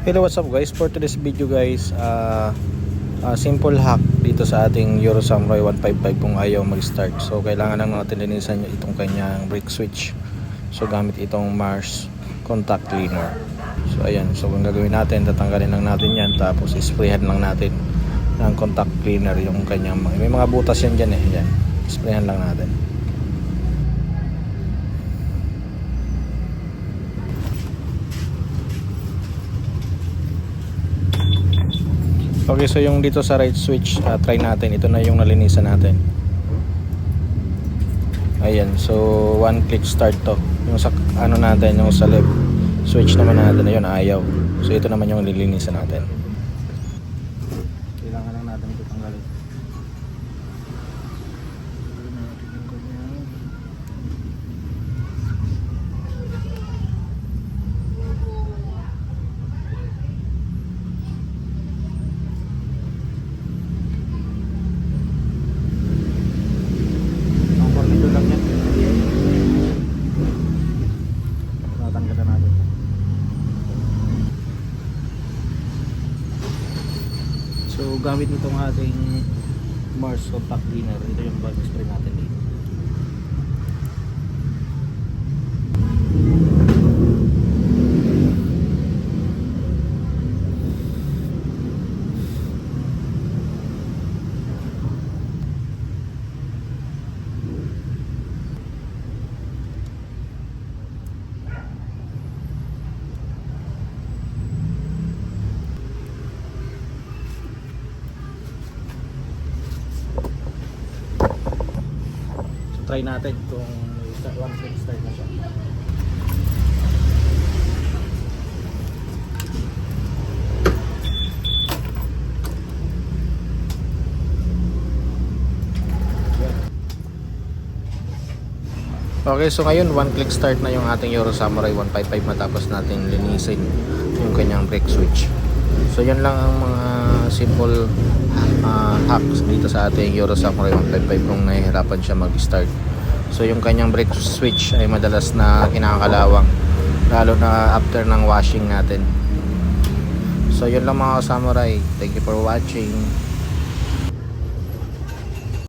Hello, what's up guys? For today's video guys, simple hack dito sa ating Euro Samurai 155 kung ayaw mag-start. So kailangan lang natin linisan itong kanyang brake switch. So gamit itong Mars contact cleaner. So ayan, so kung gagawin natin, tatanggalin lang natin yan, tapos isprayhan lang natin ng contact cleaner yung kanyang, may mga butas yan dyan eh, yan. Isprayhan lang natin. Okay, so yung dito sa right switch, try natin. Ito na yung nalinisan natin. Ayan, so one click start to. Yung sa ano natin, yung sa left switch naman natin, ayun ayaw. So ito naman yung nilinisan natin. Kailangan lang natin ito tanggalin. So gamit nitong ating Mars contact cleaner, ito yung bag spray natin dito. Try natin kung one click start na siya. Okay, so ngayon one click start na yung ating Euro Samurai 155 matapos natin linisin yung kanyang brake switch. So yan lang ang mga simple hacks dito sa ating Euro Samurai 155 kung nahihirapan siya mag-start. So yung kanyang brake switch ay madalas na kinakalawang, lalo na after ng washing natin. So yun lang mga samurai. Thank you for watching.